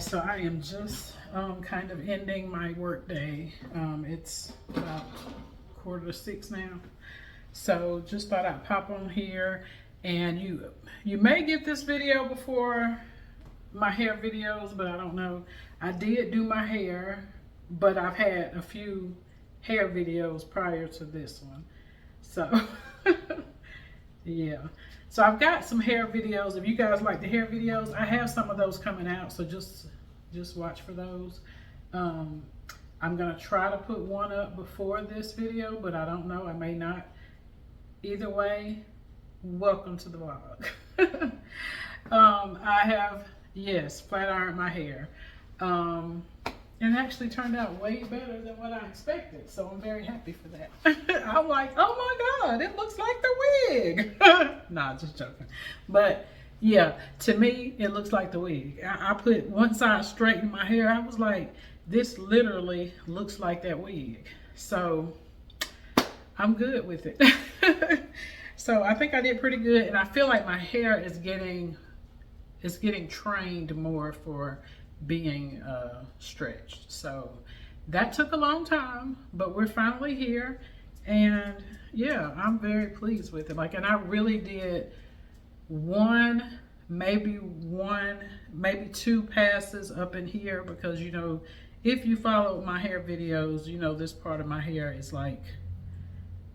guys, so I am just kind of ending my work day. It's about 5:45 now, so just thought I'd pop on here. And you may get this video before my hair videos, but I don't know. I did do my hair, but I've had a few hair videos prior to this one, so yeah. So I've got some hair videos. If you guys like the hair videos, I have some of those coming out, so just watch for those. I'm gonna try to put one up before this video, but I don't know, I may not. Either way, welcome to the vlog. I have, yes, flat ironed my hair. It actually turned out way better than what I expected, so I'm very happy for that. I'm like, oh my God, it looks like the wig. Nah, just joking. But yeah, to me, it looks like the wig. I put one side straight in my hair. I was like, this literally looks like that wig. So I'm good with it. So I think I did pretty good, and I feel like my hair is getting trained more for being stretched. So that took a long time, but we're finally here, and yeah, I'm very pleased with it. Like, and I really did maybe two passes up in here, because you know, if you follow my hair videos, you know this part of my hair is like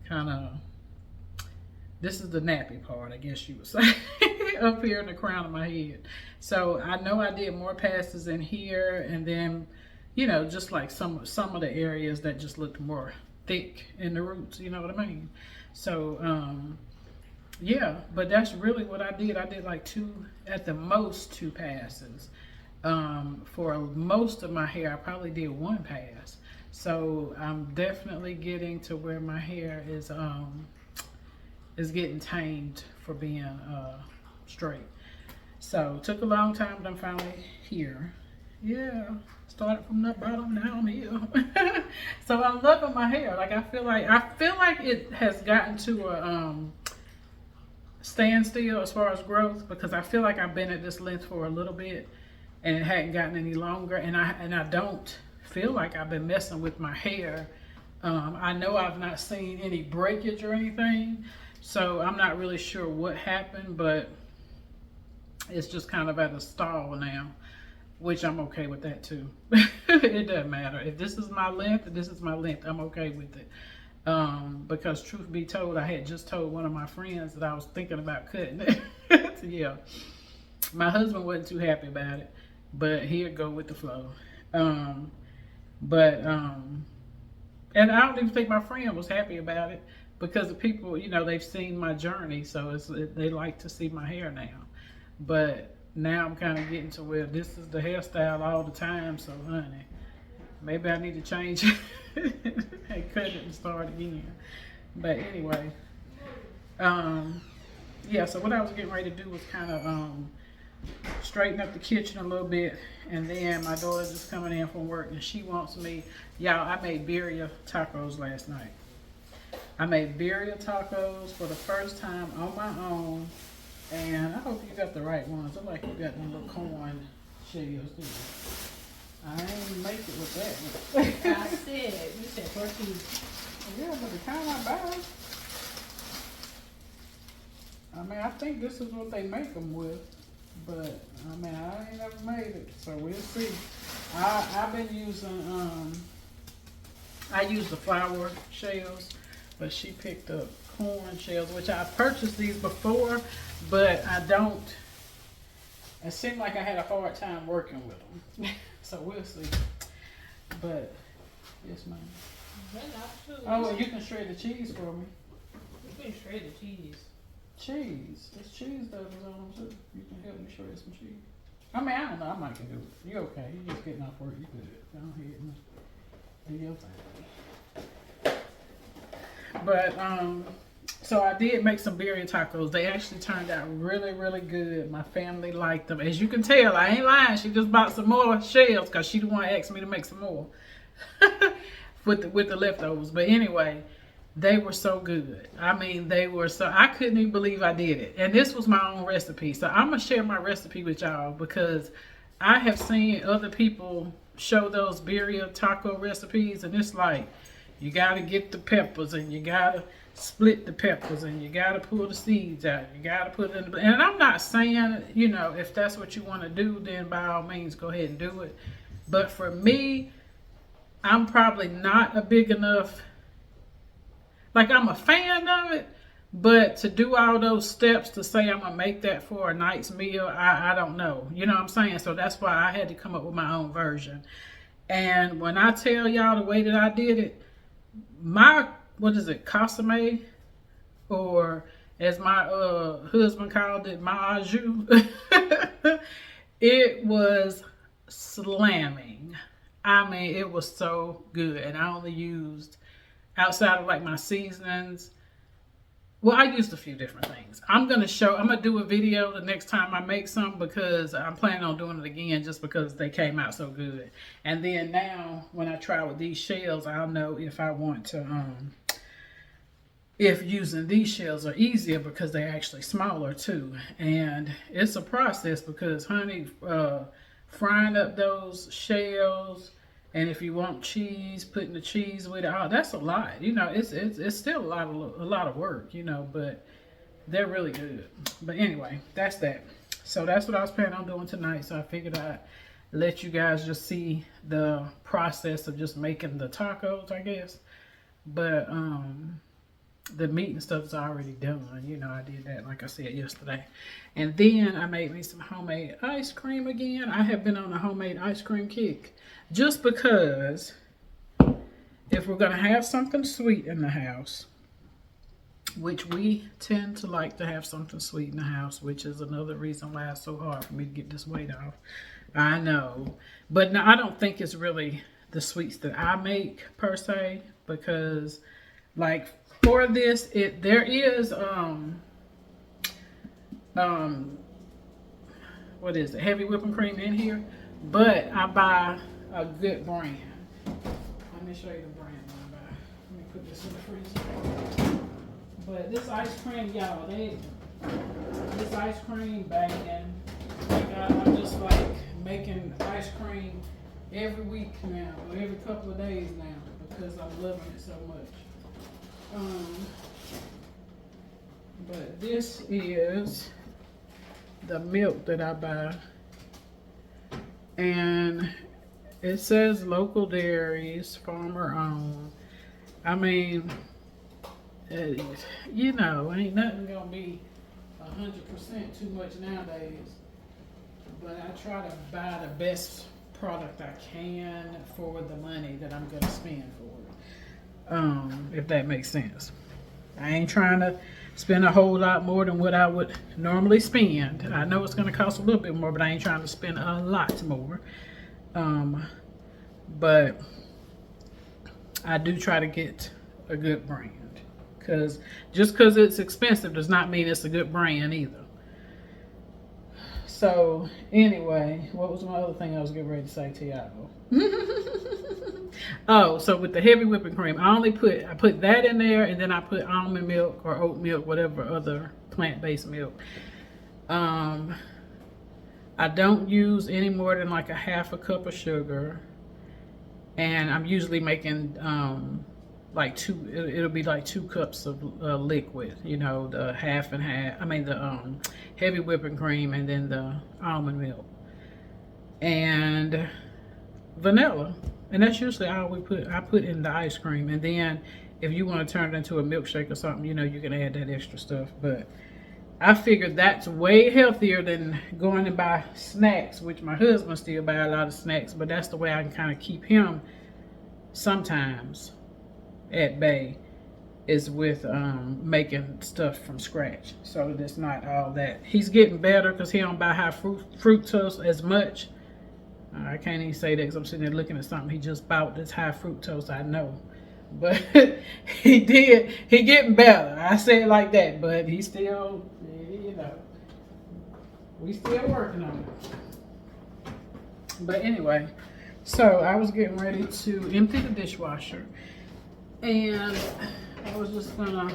kind of, this is the nappy part, I guess you would say, up here in the crown of my head. So I know I did more passes in here, and then, you know, just like some of the areas that just looked more thick in the roots, you know what I mean? So yeah, but that's really what I did. I did like at the most two passes. For most of my hair, I probably did one pass. So I'm definitely getting to where my hair is getting tamed for being straight. So took a long time, but I'm finally here. Yeah, started from the bottom, now I'm here. So I'm loving my hair. Like, I feel like it has gotten to a standstill as far as growth, because I feel like I've been at this length for a little bit and it hadn't gotten any longer, and I don't feel like I've been messing with my hair. I know I've not seen any breakage or anything, so I'm not really sure what happened, but it's just kind of at a stall now, which I'm okay with that too. It doesn't matter. If this is my length, I'm okay with it. Because truth be told, I had just told one of my friends that I was thinking about cutting it. Yeah. My husband wasn't too happy about it, but he'd go with the flow. And I don't even think my friend was happy about it, because the people, you know, they've seen my journey, so they like to see my hair now. But now I'm kind of getting to where this is the hairstyle all the time, so honey, maybe I need to change it and cut it and start again. But anyway, yeah, so what I was getting ready to do was kind of straighten up the kitchen a little bit, and then my daughter's just coming in from work, and she wants me, y'all, I made birria tacos last night. I made birria tacos for the first time on my own, and I hope you got the right ones. I like you got them little corn shells, too. I ain't make it with that one. You said turkey. Yeah, but the kind I buy, I mean, I think this is what they make them with, but I mean, I ain't never made it, so we'll see. I've been using, I use the flour shells, but she picked up corn shells, which I purchased these before, but I don't, it seemed like I had a hard time working with them. So we'll see. But yes, ma'am. Oh, well, you can shred the cheese for me. You can shred the cheese. Cheese. There's cheese that was on them too. You can help me shred some cheese. I mean, I don't know. I might can do it. You okay? You just getting off work. You good? Go ahead and do your thing. But so I did make some birria tacos. They actually turned out really, really good. My family liked them. As you can tell, I ain't lying. She just bought some more shells because she the one asked me to make some more with the leftovers. But anyway, they were so good. I mean, they were so, I couldn't even believe I did it. And this was my own recipe. So I'm going to share my recipe with y'all, because I have seen other people show those birria taco recipes, and it's like you gotta get the peppers, and you gotta split the peppers, and you gotta pull the seeds out. You gotta put it in the. And I'm not saying, you know, if that's what you want to do, then by all means go ahead and do it. But for me, I'm probably not a big enough. Like, I'm a fan of it, but to do all those steps to say I'm gonna make that for a night's meal, I don't know. You know what I'm saying? So that's why I had to come up with my own version. And when I tell y'all the way that I did it, my, what is it, consomme, or as my husband called it, my au jus, it was slamming. I mean, it was so good. And I only used, outside of like my seasonings, well, I used a few different things. I'm going to do a video the next time I make some, because I'm planning on doing it again just because they came out so good. And then now when I try with these shells, I'll know if I want to, if using these shells are easier, because they're actually smaller too. And it's a process because, honey, frying up those shells, and if you want cheese, putting the cheese with it, oh, that's a lot. You know, it's still a lot of work, you know, but they're really good. But anyway, that's that. So that's what I was planning on doing tonight. So I figured I'd let you guys just see the process of just making the tacos, I guess. But the meat and stuff is already done. You know, I did that, like I said, yesterday. And then I made me some homemade ice cream again. I have been on a homemade ice cream kick. Just because if we're going to have something sweet in the house, which we tend to like to have something sweet in the house, which is another reason why it's so hard for me to get this weight off. I know. But no, I don't think it's really the sweets that I make per se, because like for this, there is what is it, heavy whipping cream in here, but I buy a good brand. Let me show you the brand I buy. Let me put this in the freezer. But this ice cream, y'all, this ice cream banging. Like I'm just like making ice cream every week now, or every couple of days now, because I'm loving it so much. But this is the milk that I buy, and it says local dairies, farmer owned. I mean, you know, ain't nothing gonna be 100% too much nowadays, but I try to buy the best product I can for the money that I'm gonna spend for it, if that makes sense. I ain't trying to spend a whole lot more than what I would normally spend. I know it's gonna cost a little bit more, but I ain't trying to spend a lot more. But I do try to get a good brand, because just because it's expensive does not mean it's a good brand either. So anyway, what was my other thing I was getting ready to say to y'all? Oh, so with the heavy whipping cream, I put that in there, and then I put almond milk or oat milk, whatever other plant-based milk. I don't use any more than like a half a cup of sugar, and I'm usually making like it'll be like 2 cups of liquid, you know, the half and half, I mean the heavy whipping cream, and then the almond milk and vanilla, and that's usually all I put in the ice cream. And then if you want to turn it into a milkshake or something, you know, you can add that extra stuff. But I figured that's way healthier than going to buy snacks, which my husband still buy a lot of snacks, but that's the way I can kind of keep him sometimes at bay, is with making stuff from scratch. So it's not all that. He's getting better because he don't buy high fructose as much. I can't even say that because I'm sitting there looking at something he just bought that's high fructose, I know. But he getting better. I say it like that, but he still, you know, we still working on it. But anyway, so I was getting ready to empty the dishwasher, and I was gonna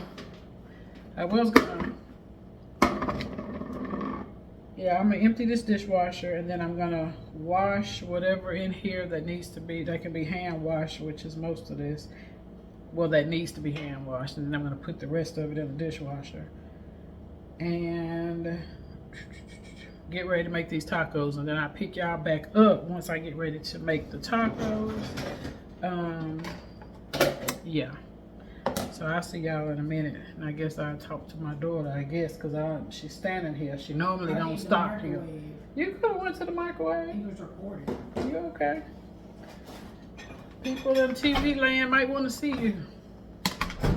Yeah, I'm gonna empty this dishwasher and then I'm gonna wash whatever in here that needs to be, that can be hand washed, which is most of this. Well, that needs to be hand washed, and then I'm gonna put the rest of it in the dishwasher. And get ready to make these tacos, and then I'll pick y'all back up once I get ready to make the tacos. Yeah. So I'll see y'all in a minute, and I guess I'll talk to my daughter, I guess, because she's standing here. She normally don't stop here. You could have went to the microwave. He was recording. You okay? People in TV land might want to see you.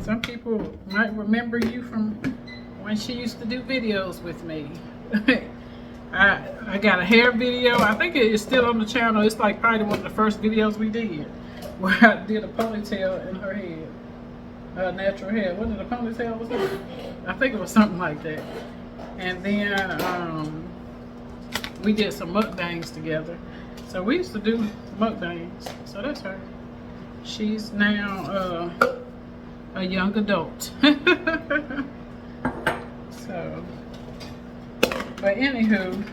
Some people might remember you from when she used to do videos with me. I got a hair video. I think it is still on the channel. It's like probably one of the first videos we did, where I did a ponytail in her head. Natural hair. What did a ponytail was that? I think it was something like that. And then we did some mukbangs together. So we used to do mukbangs. So that's her. She's now a young adult. So, but anywho,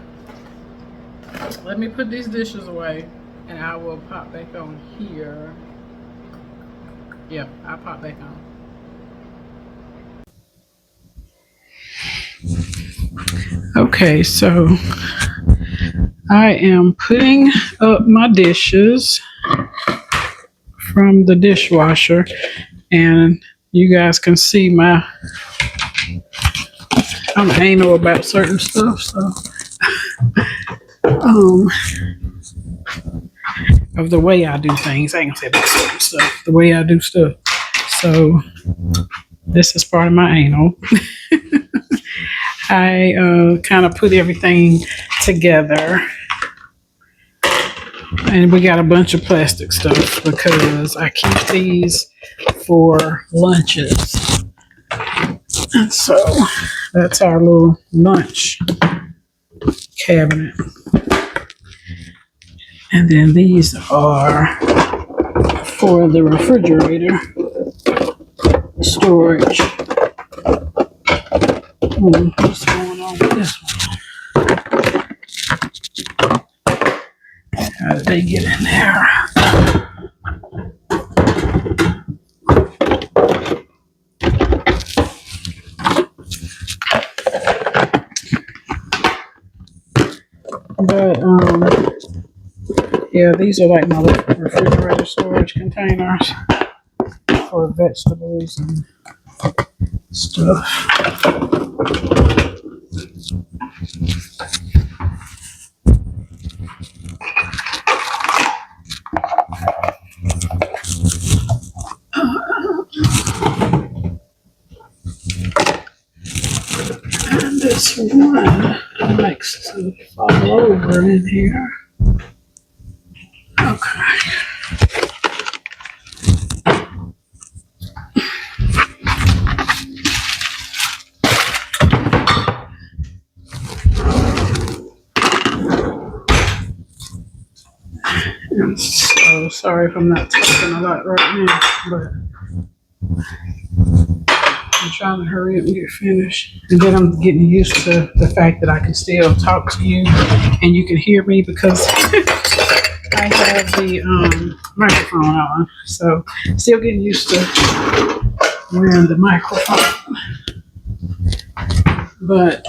let me put these dishes away and I will pop back on here. Yep, I'll pop back on. Okay, so I am putting up my dishes from the dishwasher, and you guys can see I'm anal about certain stuff, so of the way I do things. I ain't gonna say about certain stuff, the way I do stuff. So this is part of my anal. I kind of put everything together, and we got a bunch of plastic stuff because I keep these for lunches. And so that's our little lunch cabinet. And then these are for the refrigerator storage. What's going on with this one? How did they get in there? But yeah, these are like my refrigerator storage containers for vegetables and stuff. And this one likes to fall over in here. Okay. I'm so sorry if I'm not talking a lot right now, but I'm trying to hurry up and get finished. And then I'm getting used to the fact that I can still talk to you and you can hear me because I have the microphone on. So still getting used to wearing the microphone. But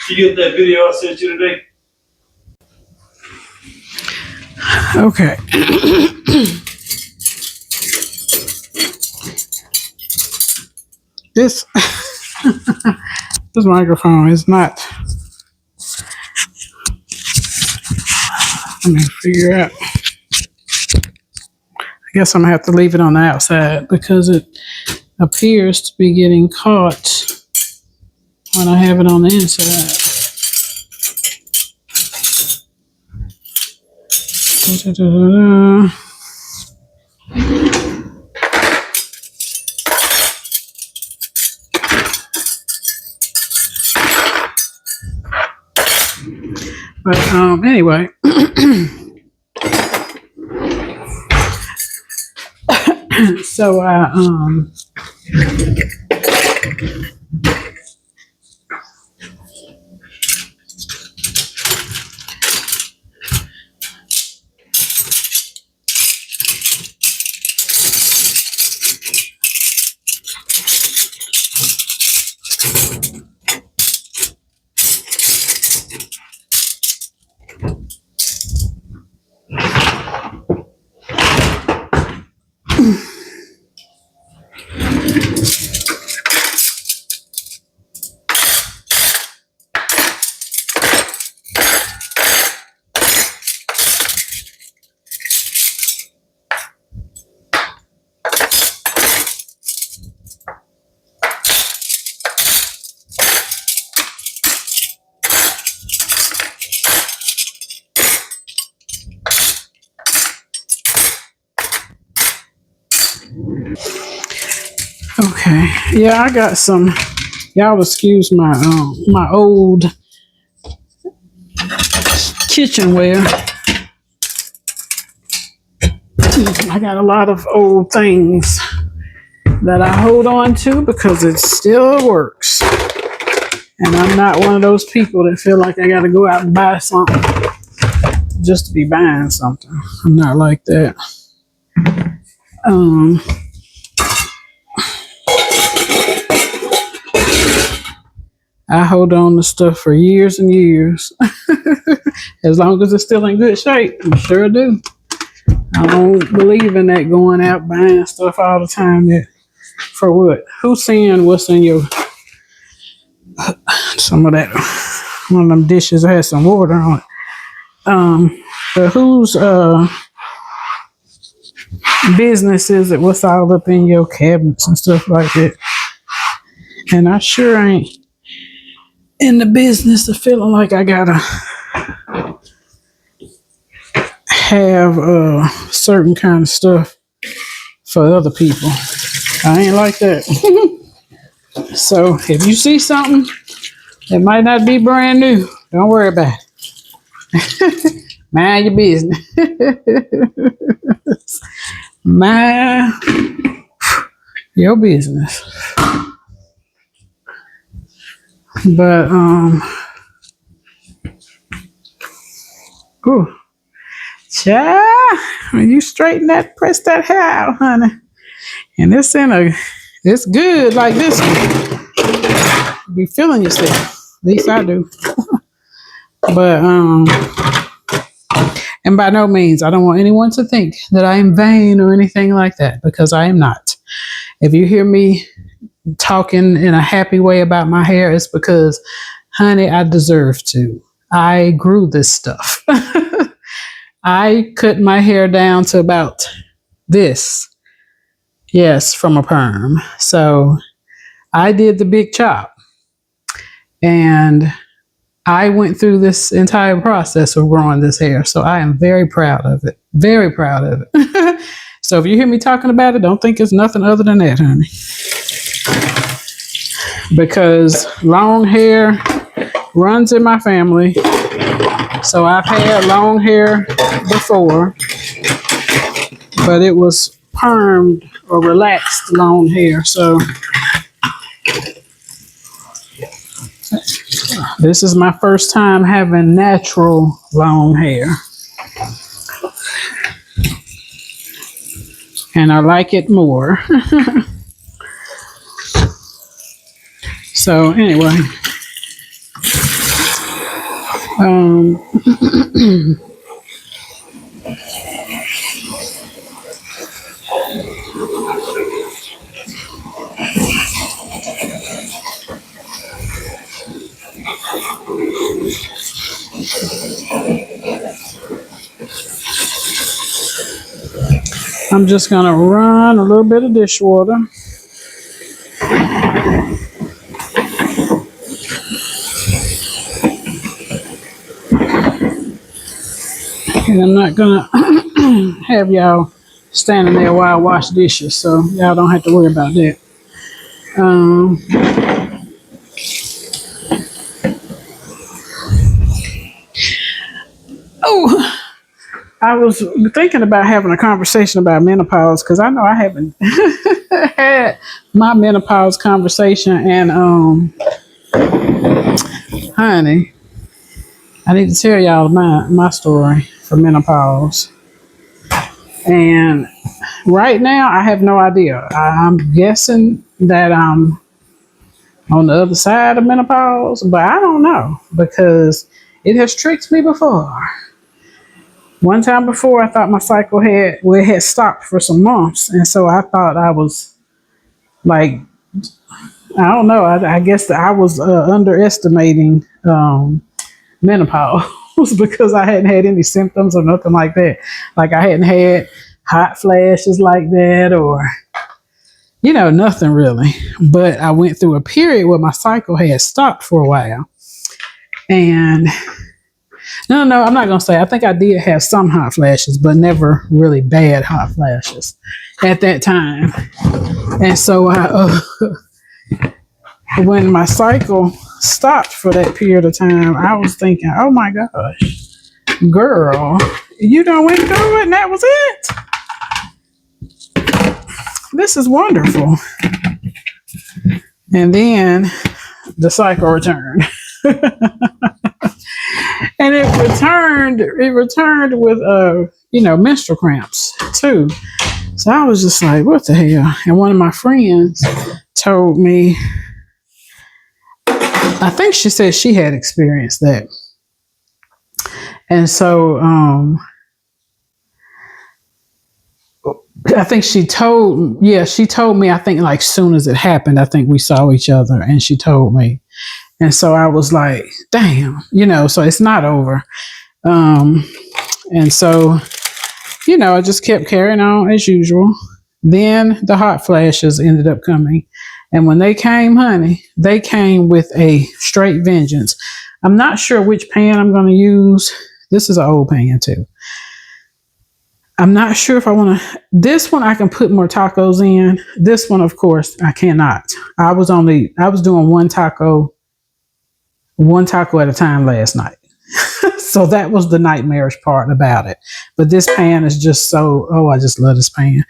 you get that video I sent you today? okay. This this microphone is not. Let me figure out. I guess I'm gonna have to leave it on the outside because it appears to be getting caught when I have it on the inside. Da-da-da-da-da. But anyway, so I okay, yeah, I got some. Y'all excuse my my old kitchenware. I got a lot of old things that I hold on to because it still works. And I'm not one of those people that feel like I got to go out and buy something just to be buying something. I'm not like that. I hold on to stuff for years and years. As long as it's still in good shape, I sure do. I don't believe in that going out buying stuff all the time. That for what? Who's seeing what's in your some of that? One of them dishes has some water on it. But whose business is it? What's all up in your cabinets and stuff like that? And I sure ain't in the business of feeling like I gotta have certain kind of stuff for other people. I ain't like that. So if you see something that might not be brand new, don't worry about it. Mind your business. Mind your business. But ooh, child, when you straighten that, press that hair out, honey, and it's good like this one. You be feeling yourself. At least I do. But and by no means, I don't want anyone to think that I am vain or anything like that, because I am not. If you hear me talking in a happy way about my hair, it's because, honey, I deserve to. I grew this stuff. I cut my hair down to about this. Yes, from a perm. So I did the big chop. And I went through this entire process of growing this hair. So I am very proud of it. Very proud of it. So if you hear me talking about it, don't think it's nothing other than that, honey. Because long hair runs in my family. So I've had long hair before, but it was permed or relaxed long hair. So this is my first time having natural long hair. And I like it more. So anyway, I'm just gonna run a little bit of dishwater. And I'm not gonna have y'all standing there while I wash dishes, so y'all don't have to worry about that. Um, oh, I was thinking about having a conversation about menopause because I know I haven't had my menopause conversation, and honey, I need to tell y'all my story for menopause. And right now, I have no idea. I'm guessing that I'm on the other side of menopause, but I don't know because it has tricked me before. One time before, I thought my cycle it had stopped for some months, and so I thought I was like, I don't know. I guess that I was underestimating menopause because I hadn't had any symptoms or nothing like that. Like I hadn't had hot flashes like that, or nothing really. But I went through a period where my cycle had stopped for a while, and no, I'm not gonna say. I think I did have some hot flashes, but never really bad hot flashes at that time. And so when my cycle stopped for that period of time, I was thinking, "Oh my gosh, girl, you done went through it, and that was it. This is wonderful." And then the cycle returned. And it returned with menstrual cramps too. So I was just like, what the hell? And one of my friends told me, I think she said she had experienced that. And so I think she told me, I think like soon as it happened, I think we saw each other and she told me. And so I was like, damn, so it's not over. And so, I just kept carrying on as usual. Then the hot flashes ended up coming. And when they came, honey, they came with a straight vengeance. I'm not sure which pan I'm going to use. This is an old pan too. I'm not sure if I want to. This one I can put more tacos in. This one, of course, I cannot. I was doing one taco at a time last night. So that was the nightmarish part about it. But this pan is just I just love this pan.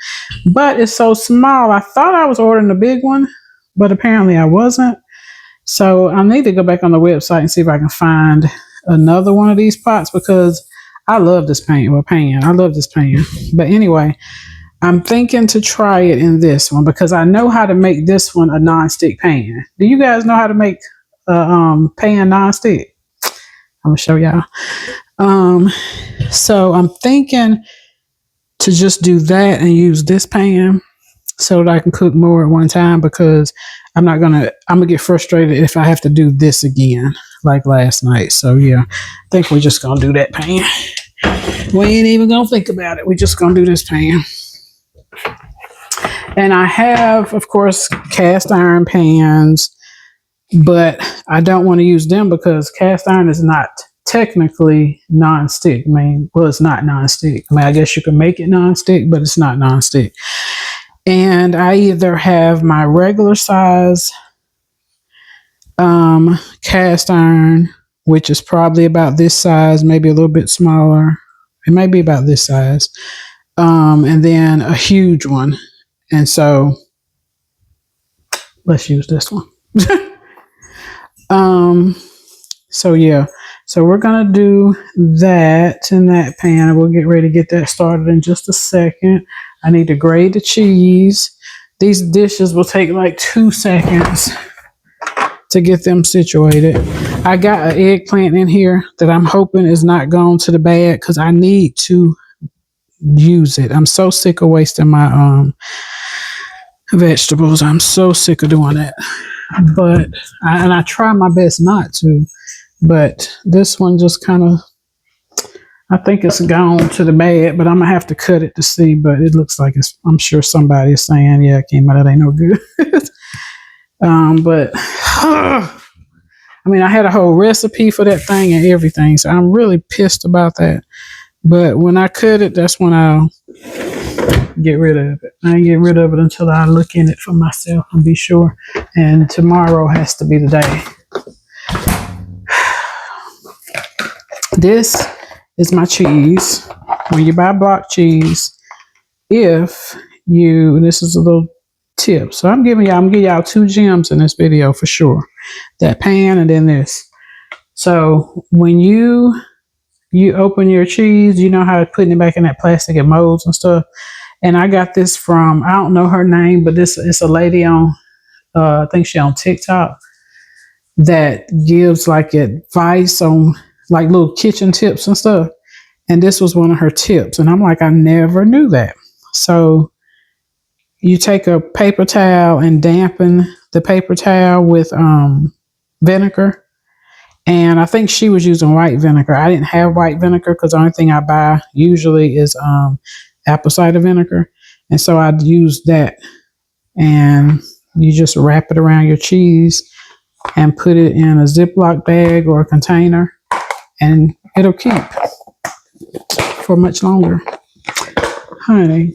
But it's so small. I thought I was ordering a big one, but apparently I wasn't. So I need to go back on the website and see if I can find another one of these pots because I love this pan. I love this pan. But anyway, I'm thinking to try it in this one because I know how to make this one a nonstick pan. Do you guys know how to make a pan nonstick? I'm gonna show y'all. So I'm thinking to just do that and use this pan so that I can cook more at one time because I'm gonna get frustrated if I have to do this again like last night. So yeah, I think we're just gonna do that pan. We ain't even gonna think about it. We're just gonna do this pan. And I have, of course, cast iron pans, but I don't want to use them because cast iron is not technically non-stick. It's not non-stick. I guess you can make it non-stick, but it's not non-stick. And I either have my regular size cast iron, which is probably about this size, maybe a little bit smaller. It might be about this size. And then a huge one. And so let's use this one. So yeah. So we're gonna do that in that pan. We'll get ready to get that started in just a second. I need to grate the cheese. These dishes will take like 2 seconds to get them situated. I got an eggplant in here that I'm hoping is not gone to the bag because I need to use it. I'm so sick of wasting my vegetables. I'm so sick of doing that. But I try my best not to. But this one just kind of, I think it's gone to the bag, but I'm going to have to cut it to see. But it looks like I'm sure somebody is saying, yeah, Kima, that ain't no good. But I had a whole recipe for that thing and everything. So I'm really pissed about that. But when I cut it, that's when I'll get rid of it. I ain't get rid of it until I look in it for myself and be sure. And tomorrow has to be the day. This is my cheese. When you buy block cheese, this is a little tip. So I'm giving y'all 2 gems in this video for sure. That pan and then this. So when you open your cheese, you know how putting it back in that plastic and molds and stuff. And I got this from, I don't know her name, but it's a lady on, I think she on TikTok that gives like advice on like little kitchen tips and stuff. And this was one of her tips. And I'm like, I never knew that. So you take a paper towel and dampen the paper towel with vinegar. And I think she was using white vinegar. I didn't have white vinegar because the only thing I buy usually is apple cider vinegar. And so I'd use that. And you just wrap it around your cheese and put it in a Ziploc bag or a container. And it'll keep for much longer. Honey,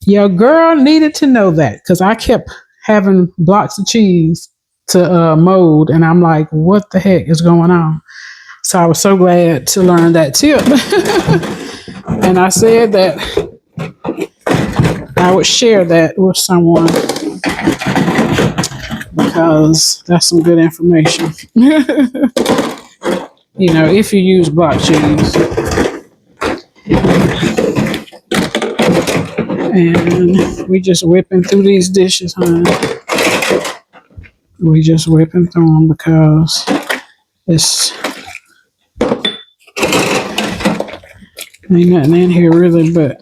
your girl needed to know that because I kept having blocks of cheese to mold. And I'm like, what the heck is going on? So I was so glad to learn that tip. And I said that I would share that with someone because that's some good information. You know, if you use block cheese. And we just whipping through these dishes, honey. We just whipping through them because it's ain't nothing in here really but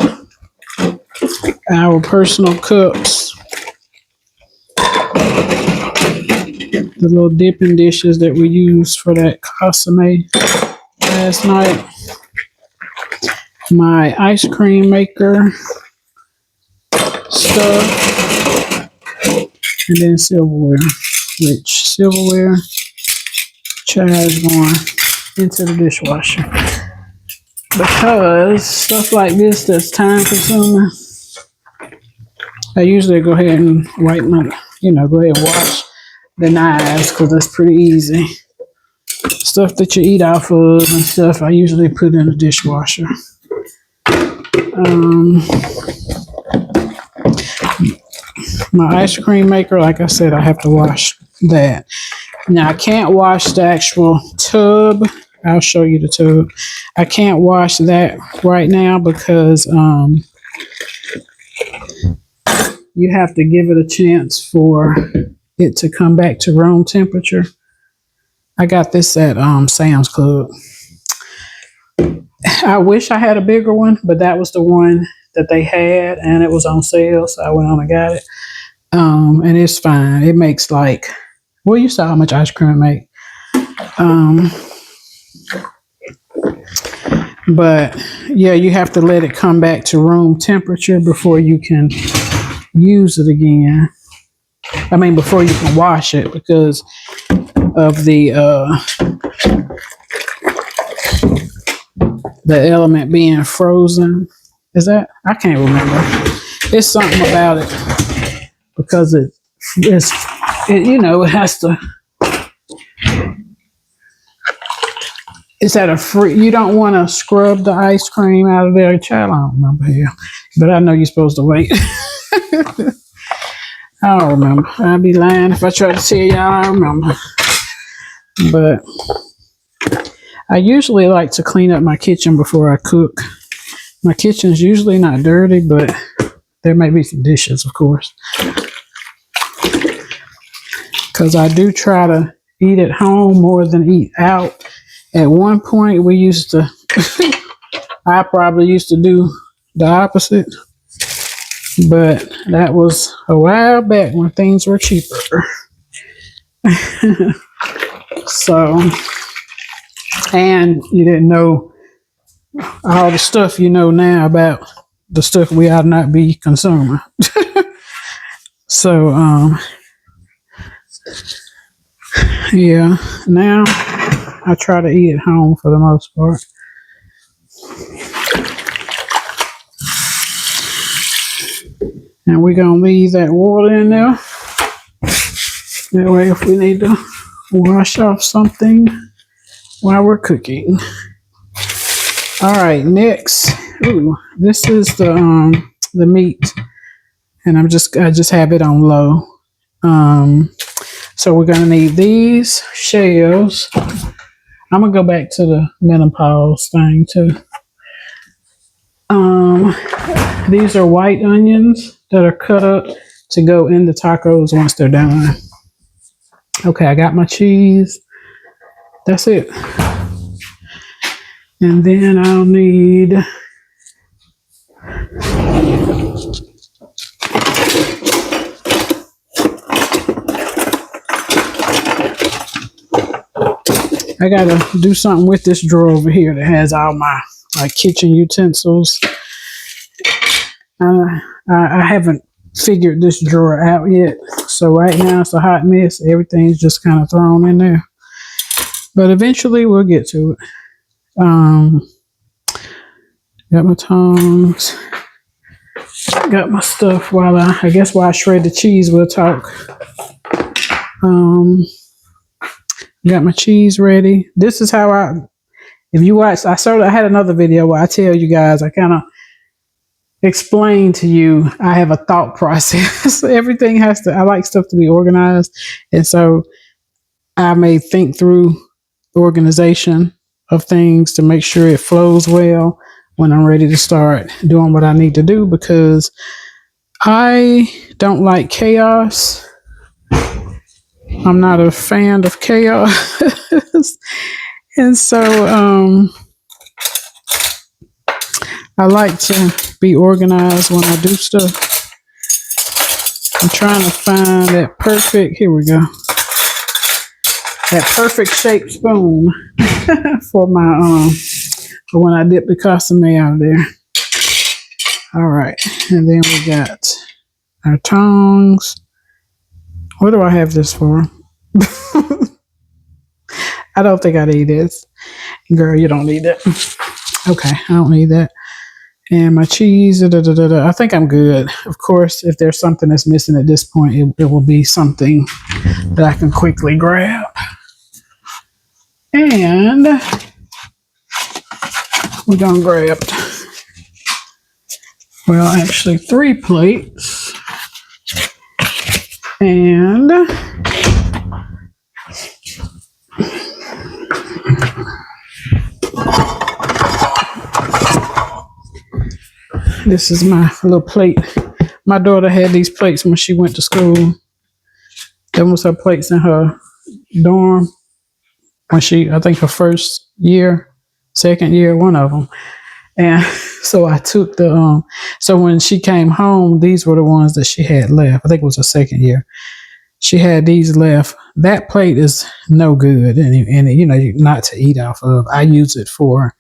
our personal cups, the little dipping dishes that we used for that consomme last night, my ice cream maker stuff, and then silverware, which silverware is going into the dishwasher because stuff like this that's time consuming, I usually go ahead and wipe my, go ahead and wash the knives because that's pretty easy. Stuff that you eat off of and stuff, I usually put in the dishwasher. My ice cream maker, like I said, I have to wash that. Now, I can't wash the actual tub. I'll show you the tub. I can't wash that right now because you have to give it a chance for it to come back to room temperature. I got this at Sam's Club. I wish I had a bigger one, but that was the one that they had, and it was on sale, so I went on and got it. And it's fine. It makes you saw how much ice cream it make. But yeah, you have to let it come back to room temperature before you can use it again. I mean, before you can wash it because of the element being frozen. Is that? I can't remember. It's something about it because it has to. It's at a free. You don't want to scrub the ice cream out of there. Child, I don't remember here, but I know you're supposed to wait. I don't remember. I'd be lying if I try to tell y'all I remember. But I usually like to clean up my kitchen before I cook. My kitchen's usually not dirty, but there may be some dishes, of course. Because I do try to eat at home more than eat out. At one point, I probably used to do the opposite. But that was a while back when things were cheaper. So, and you didn't know all the stuff you know now about the stuff we ought not be consuming. So, yeah, now I try to eat at home for the most part. And we're going to leave that water in there. That way if we need to wash off something while we're cooking. All right, next. Ooh, this is the meat. And I just have it on low. So we're gonna need these shells. I'm gonna go back to the menopause thing too. These are white onions that are cut up to go in the tacos once they're done. Okay, I got my cheese. That's it. And then I'll need I gotta do something with this drawer over here that has all my kitchen utensils. I haven't figured this drawer out yet. So right now it's a hot mess. Everything's just kind of thrown in there. But eventually we'll get to it. Got my tongs. Got my stuff while I guess while I shred the cheese we'll talk. Got my cheese ready. This is how if you watch, I had another video where I tell you guys, I kind of explain to you, I have a thought process. Everything I like stuff to be organized. And so I may think through organization of things to make sure it flows well when I'm ready to start doing what I need to do, because I don't like chaos. I'm not a fan of chaos. And so I like to be organized when I do stuff. I'm trying to find that perfect, here we go, that perfect shaped spoon for my for when I dip the consomme out of there. All right, and then we got our tongs. What do I have this for? I don't think I need this. Girl, you don't need that. Okay, I don't need that. And my cheese, I think I'm good. Of course, if there's something that's missing at this point, it will be something that I can quickly grab. And we're going to grab, well, actually 3 plates. And this is my little plate. My daughter had these plates when she went to school. That was her plates in her dorm when I think her first year, second year, one of them. And so I took so when she came home, these were the ones that she had left. I think it was her second year. She had these left. That plate is no good and not to eat off of. I use it for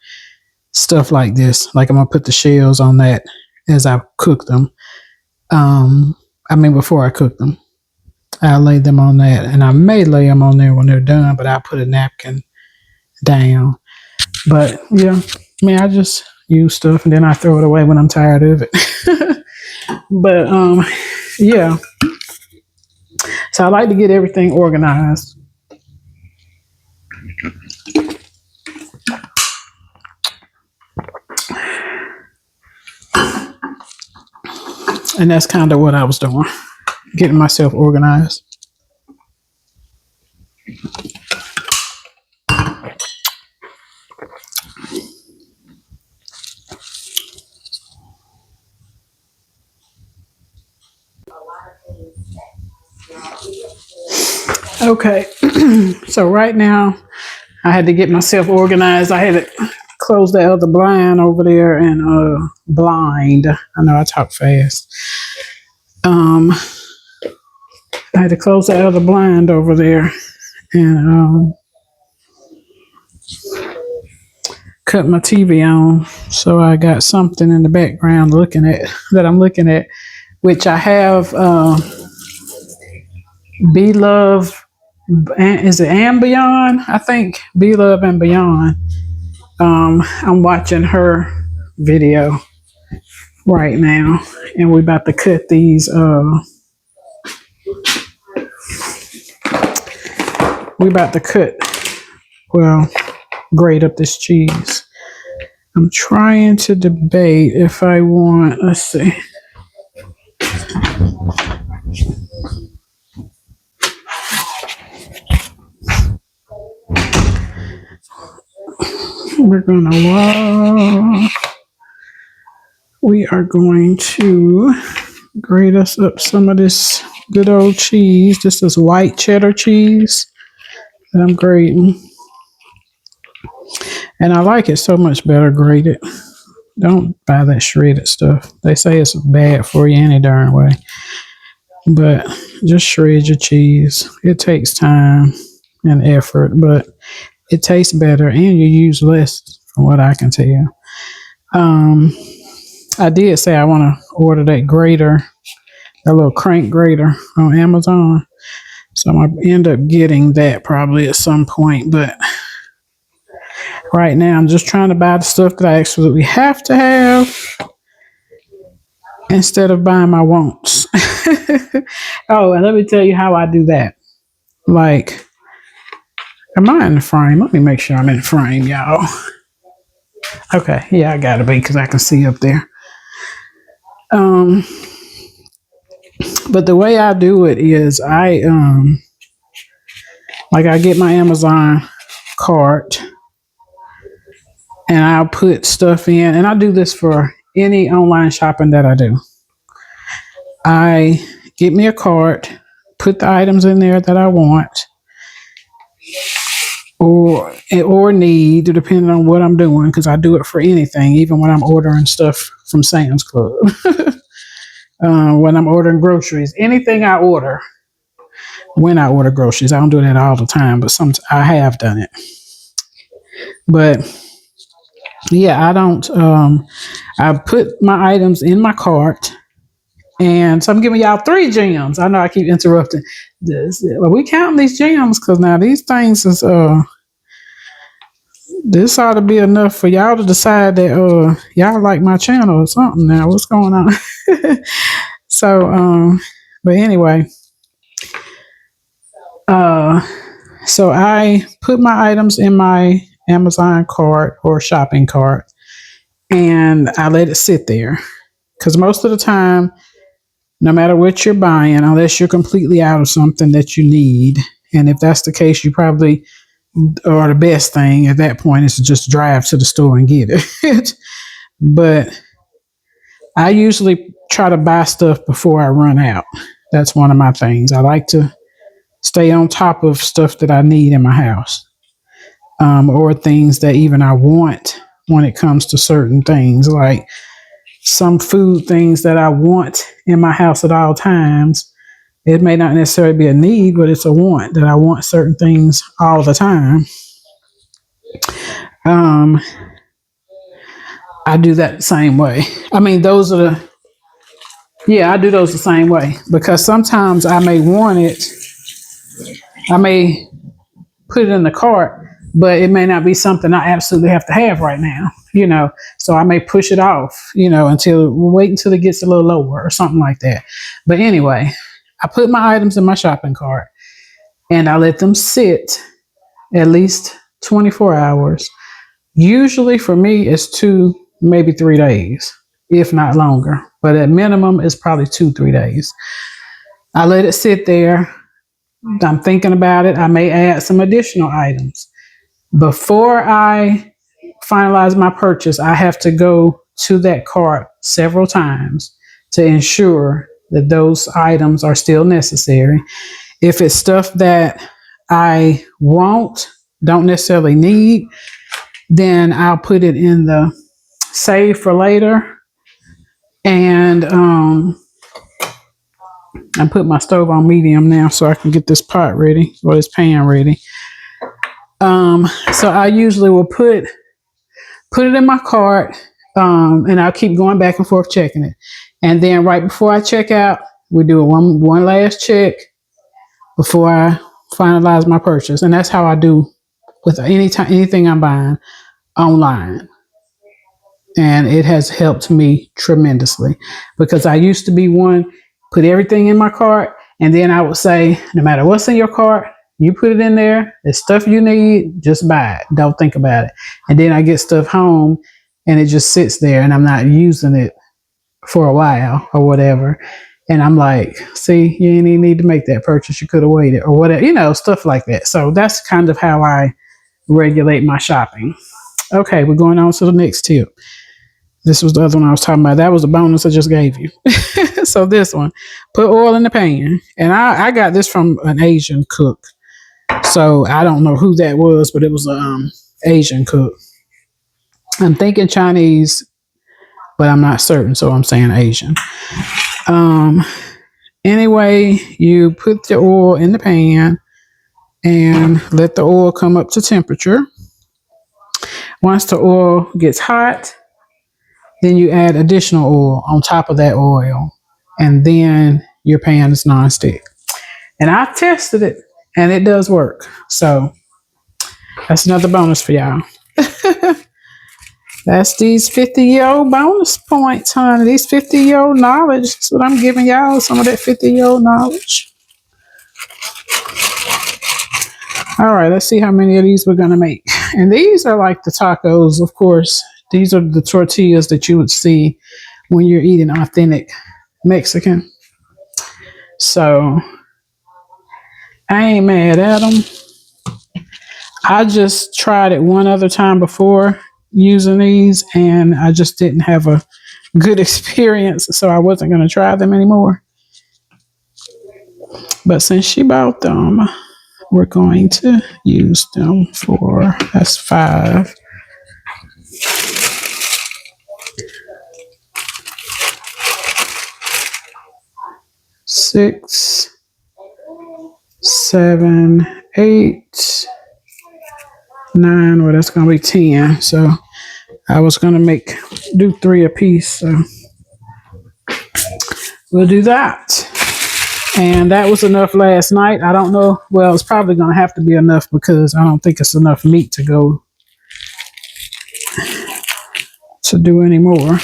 stuff like this. Like I'm going to put the shells on that as I cook them. Before I cook them. I'll lay them on that. And I may lay them on there when they're done, but I'll put a napkin down. But yeah, I just use stuff and then I throw it away when I'm tired of it. But yeah. So I like to get everything organized. And that's kind of what I was doing, getting myself organized. Okay, so right now I had to get myself organized. I had to close the other blind over there and blind. I know I talk fast. I had to close the other blind over there and cut my TV on. So I got something in the background that I'm looking at, which I have Be Love. Is it And Beyond? I think Be Love and Beyond I'm watching her video right now, and we're about to cut these. We about to cut. Well, grate up this cheese. I'm trying to debate if I want. Let's see. We're gonna. We are going to grate us up some of this good old cheese. This is white cheddar cheese that I'm grating. And I like it so much better grated. Don't buy that shredded stuff. They say it's bad for you any darn way. But just shred your cheese. It takes time and effort, but it tastes better and you use less from what I can tell. I did say I want to order that grater, that little crank grater on Amazon. So I'm going to end up getting that probably at some point. But right now, I'm just trying to buy the stuff that I absolutely have to have instead of buying my wants. Oh, and let me tell you how I do that. Like, am I in the frame? Let me make sure I'm in the frame, y'all. Okay, yeah, I gotta be because I can see up there. But the way I do it is I get my Amazon cart and I'll put stuff in, and I do this for any online shopping that I do. I get me a cart, put the items in there that I want or need, depending on what I'm doing, because I do it for anything, even when I'm ordering stuff from Sam's Club. When I'm ordering groceries, anything I order, when I order groceries, I don't do that all the time, but I have done it. But yeah, I don't. I put my items in my cart, and so I'm giving y'all 3 gems. I know I keep interrupting. Well, we counting these gems because now these things is this ought to be enough for y'all to decide that y'all like my channel or something. Now, what's going on? So, but anyway, so I put my items in my Amazon cart or shopping cart, and I let it sit there because most of the time, no matter what you're buying, unless you're completely out of something that you need, and if that's the case, you probably or the best thing at that point is to just drive to the store and get it. But I usually try to buy stuff before I run out. That's one of my things. I like to stay on top of stuff that I need in my house, or things that even I want when it comes to certain things, like some food things that I want in my house at all times. It may not necessarily be a need, but it's a want that I want certain things all the time. Um, I do that the same way. I mean, I do those the same way because sometimes I may want it. I may put it in the cart, but it may not be something I absolutely have to have right now. So I may push it off, until wait until it gets a little lower or something like that. But anyway, I put my items in my shopping cart and I let them sit at least 24 hours. Usually for me, it's 2, maybe 3 days, if not longer. But at minimum, it's probably 2, 3 days. I let it sit there. I'm thinking about it. I may add some additional items. Before I finalize my purchase, I have to go to that cart several times to ensure that those items are still necessary. If it's stuff that I don't necessarily need, then I'll put it in the save for later. And I put my stove on medium now so I can get this pot ready or this pan ready. So I usually will put it in my cart, and I'll keep going back and forth checking it. And then right before I check out, we do one last check before I finalize my purchase. And that's how I do with anything I'm buying. online. And it has helped me tremendously because I used to be one, put everything in my cart, and then I would say, no matter what's in your cart, you put it in there. It's stuff you need, just buy it. Don't think about it. And then I get stuff home and it just sits there and I'm not using it for a while or whatever. And I'm like, see, you didn't even need to make that purchase. You could have waited or whatever, stuff like that. So that's kind of how I regulate my shopping. Okay, we're going on to the next tip. This was the other one I was talking about. That was the bonus I just gave you. So this one, put oil in the pan. And I got this from an Asian cook. So I don't know who that was, but it was an Asian cook. I'm thinking Chinese, but I'm not certain. So I'm saying Asian. Anyway, you put the oil in the pan and let the oil come up to temperature. Once the oil gets hot, then you add additional oil on top of that oil, and then your pan is nonstick. And I tested it, and it does work. So that's another bonus for y'all. That's these 50-year-old bonus points, honey. These 50-year-old knowledge. That's what I'm giving y'all, some of that 50-year-old knowledge. All right, let's see how many of these we're going to make. And these are like the tacos, of course. These are the tortillas that you would see when you're eating authentic Mexican. So I ain't mad at them. I just tried it one other time before using these, and I just didn't have a good experience, so I wasn't going to try them anymore. But since she bought them, we're going to use them for, that's 5. 6, 7, 8, 9. Well, that's going to be 10. So I was going to do 3 a piece. So we'll do that. And that was enough last night. I don't know. Well, it's probably going to have to be enough because I don't think it's enough meat to go to do any more.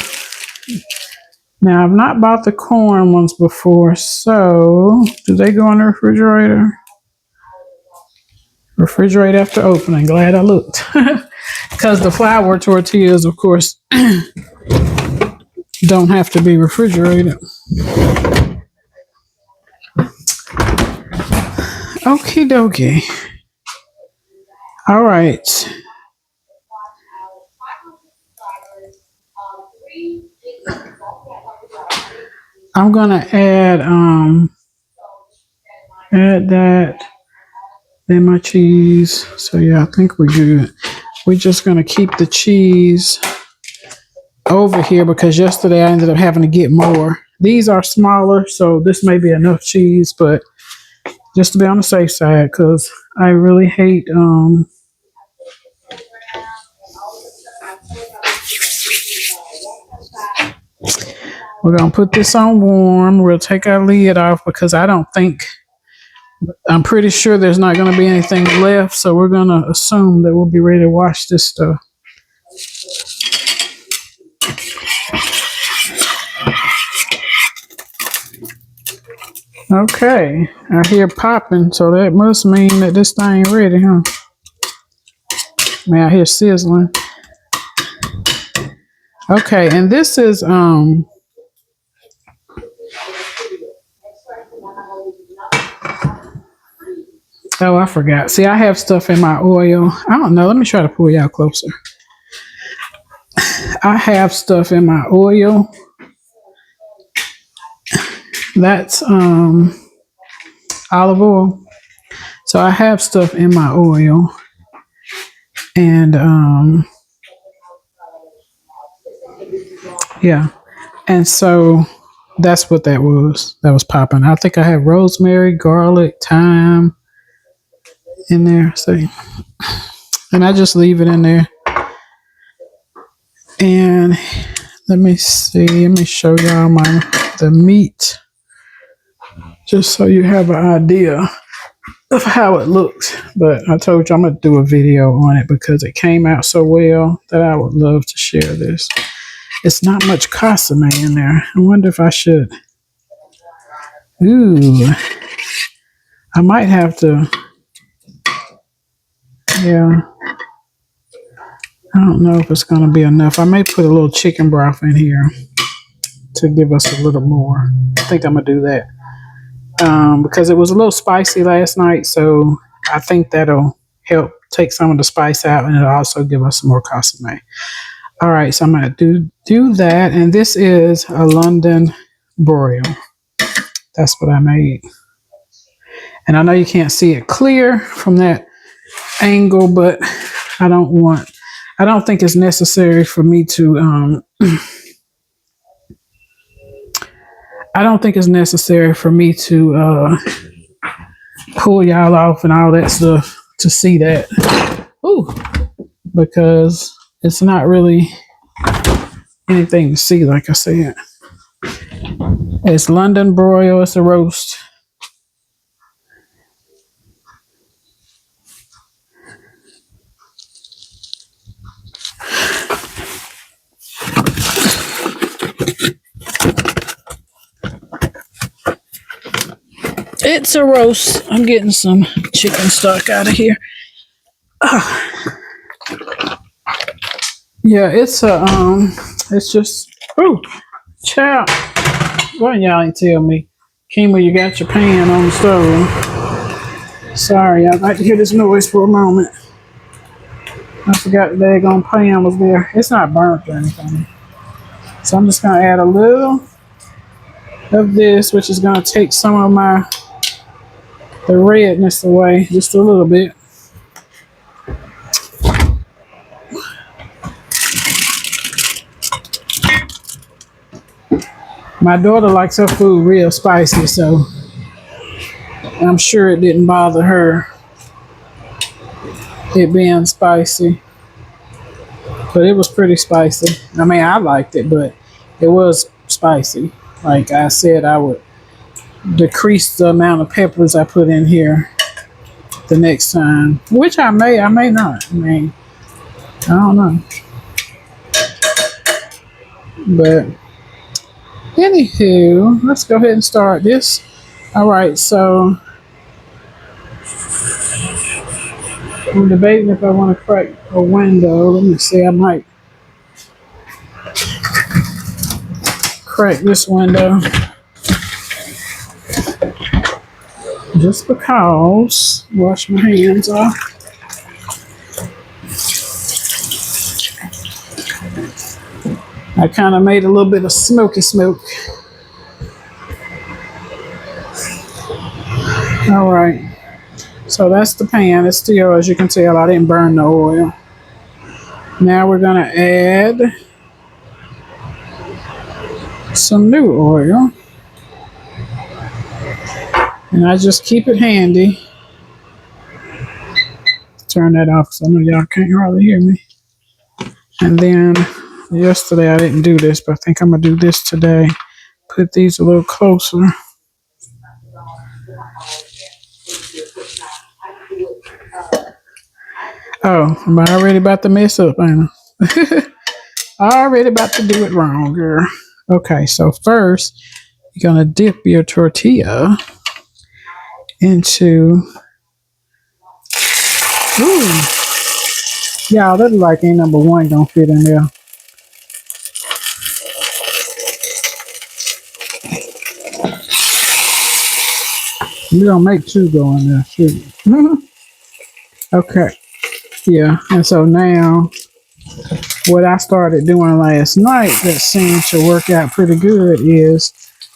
Now, I've not bought the corn ones before, so do they go in the refrigerator? Refrigerate after opening. Glad I looked. Because the flour tortillas, of course, don't have to be refrigerated. Okie dokie. All right. I'm gonna add that, then my cheese. So yeah, I think we're good. We're just gonna keep the cheese over here because yesterday I ended up having to get more. These are smaller, so this may be enough cheese, but just to be on the safe side, because I really hate we're gonna put this on warm. We'll take our lid off because I'm pretty sure there's not gonna be anything left, so we're gonna assume that we'll be ready to wash this stuff. Okay, I hear popping, so that must mean that this thing ready, huh? I mean, I hear sizzling. Okay, and this is oh, I forgot. See, I have stuff in my oil. I don't know. Let me try to pull y'all closer. I have stuff in my oil. That's olive oil. So I have stuff in my oil. And yeah. And so that's what that was. That was popping. I think I have rosemary, garlic, thyme in there. See? And I just leave it in there. And let me see. Let me show y'all the meat. Just so you have an idea. of how it looks. But I told you I'm going to do a video on it because it came out so well that I would love to share this. It's not much consomme in there. I wonder if I should. Ooh. I might have to. Yeah. I don't know if it's going to be enough. I may put a little chicken broth in here to give us a little more. I think I'm going to do that. Because it was a little spicy last night, so I think that'll help take some of the spice out, and it'll also give us some more consomme. All right, so I'm going to do that, and this is a London broil. That's what I made. And I know you can't see it clear from that angle, but I don't think it's necessary for me to I don't think it's necessary for me to pull y'all off and all that stuff to see that. Ooh, because it's not really anything to see, like I said. It's London broil, it's a roast. It's a roast. I'm getting some chicken stock out of here. Yeah, it's just, ooh, child. Why y'all ain't tell me? Kima, you got your pan on the stove. Sorry, I'd like to hear this noise for a moment. I forgot the daggone pan was there. It's not burnt or anything. So I'm just gonna add a little of this, which is gonna take some of the redness away, just a little bit. My daughter likes her food real spicy, so I'm sure it didn't bother her, it being spicy. But it was pretty spicy. I mean, I liked it, but it was spicy. Like I said, I would decrease the amount of peppers I put in here the next time, which I may not. I mean, I don't know. But anywho, let's go ahead and start this. All right, so I'm debating if I want to crack a window. Let me see, I might crack this window. Just because. Wash my hands off. I kind of made a little bit of smoky smoke. All right. So that's the pan. It's still, as you can tell, I didn't burn the oil. Now we're going to add some new oil. And I just keep it handy. Turn that off because I know y'all can't hardly hear me. And then yesterday I didn't do this, but I think I'm going to do this today. Put these a little closer. Oh, I'm already about to mess up, ain't I? Already about to do it wrong, girl. Okay, so first, you're going to dip your tortilla into... Ooh. Y'all, that look like ain't number one gonna fit in there. You're gonna make two go in there, shoot. Okay. Yeah, and so now what I started doing last night that seemed to work out pretty good is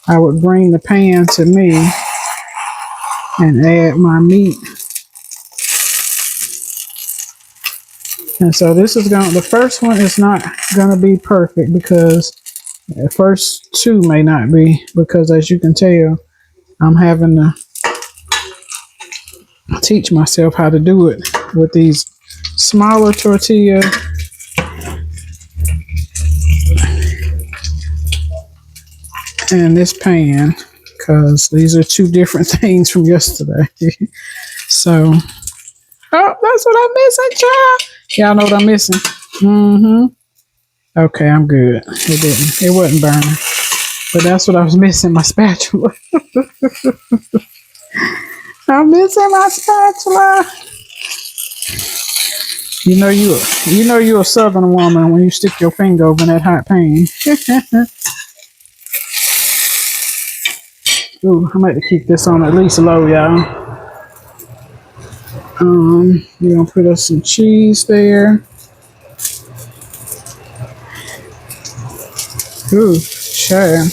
I would bring the pan to me and add my meat. And so this is the first one is not gonna be perfect because the first two may not be, because as you can tell, I'm having to teach myself how to do it with these smaller tortillas. And this pan, because these are two different things from yesterday. So, oh, that's what I'm missing, child. Y'all know what I'm missing? Mm-hmm. Okay, I'm good. It wasn't burning. But that's what I was missing, my spatula. I'm missing my spatula. You know you're a southern woman when you stick your finger over in that hot pan. Ooh, I might have to keep this on at least low, y'all. We're gonna put us some cheese there. Ooh, sure.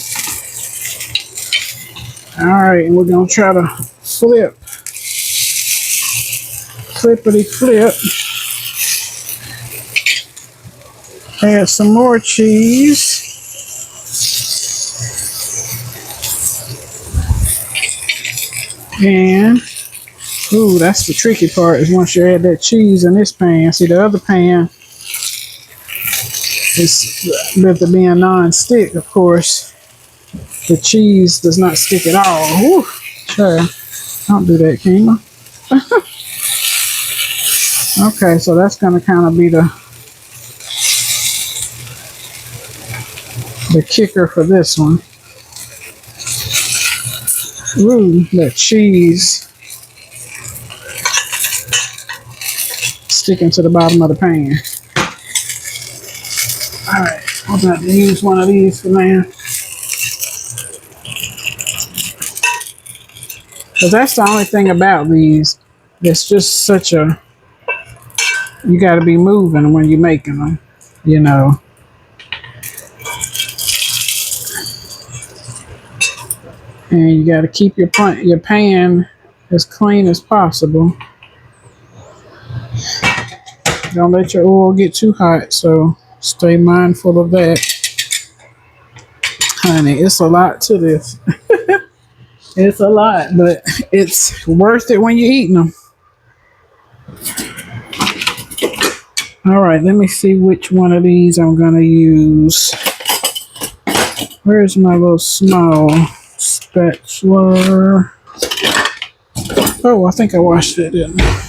All right, and we're gonna try to flippity flip. Add some more cheese. And, ooh, that's the tricky part is once you add that cheese in this pan. See, the other pan is, with it being non-stick, of course, the cheese does not stick at all. Ooh, sure. Don't do that, Kima. Okay, so that's going to kind of be the kicker for this one. Ooh, that cheese sticking to the bottom of the pan. All right, I'm about to use one of these for now. Because that's the only thing about these. It's just such a, you got to be moving when you're making them, you know. And you got to keep your pan as clean as possible. Don't let your oil get too hot, so stay mindful of that. Honey, it's a lot to this. It's a lot, but it's worth it when you're eating them. All right, let me see which one of these I'm going to use. Where's my little small spatula? Oh, I think I washed it, didn't I?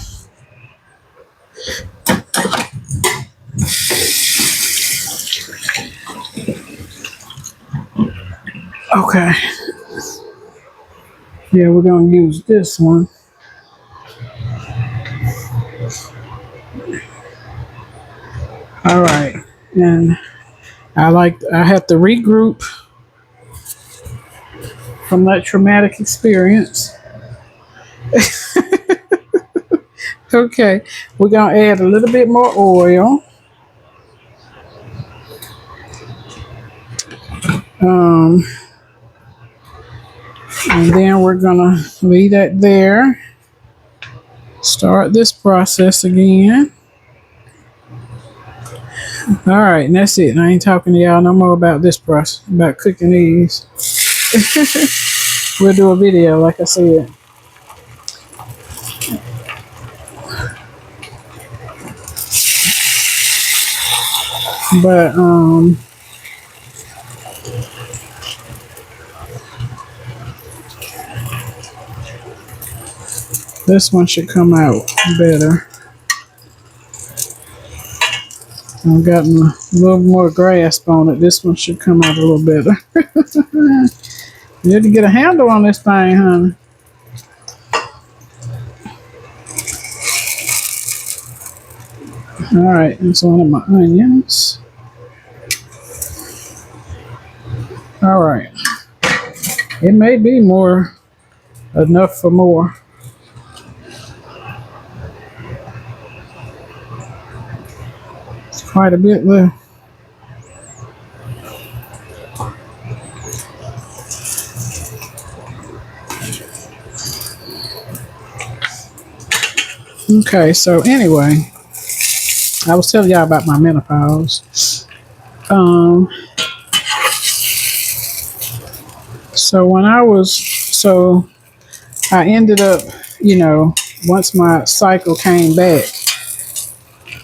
Okay. Yeah, we're going to use this one. All right. And I have to regroup from that traumatic experience. Okay. We're going to add a little bit more oil. And then we're going to leave that there. Start this process again. All right, and that's it. I ain't talking to y'all no more about this process, about cooking these. We'll do a video, like I said. But this one should come out better. I've gotten a little more grasp on it. This one should come out a little better. You have to get a handle on this thing, honey. All right, that's one of my onions. All right. It may be enough for more. It's quite a bit left. Okay, so anyway, I was telling y'all about my menopause. So I ended up, once my cycle came back,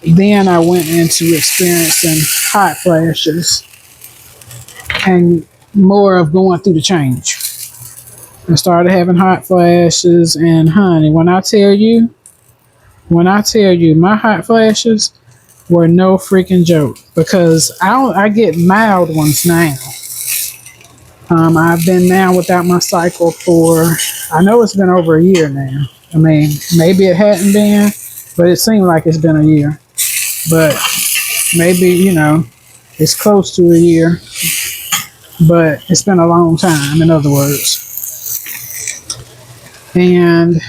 then I went into experiencing hot flashes and more of going through the change. I started having hot flashes, and honey, when I tell you, my hot flashes were no freaking joke because I get mild ones now. I've been now without my cycle for, I know it's been over a year now. I mean, maybe it hadn't been, but it seemed like it's been a year. But maybe, it's close to a year, but it's been a long time, in other words. And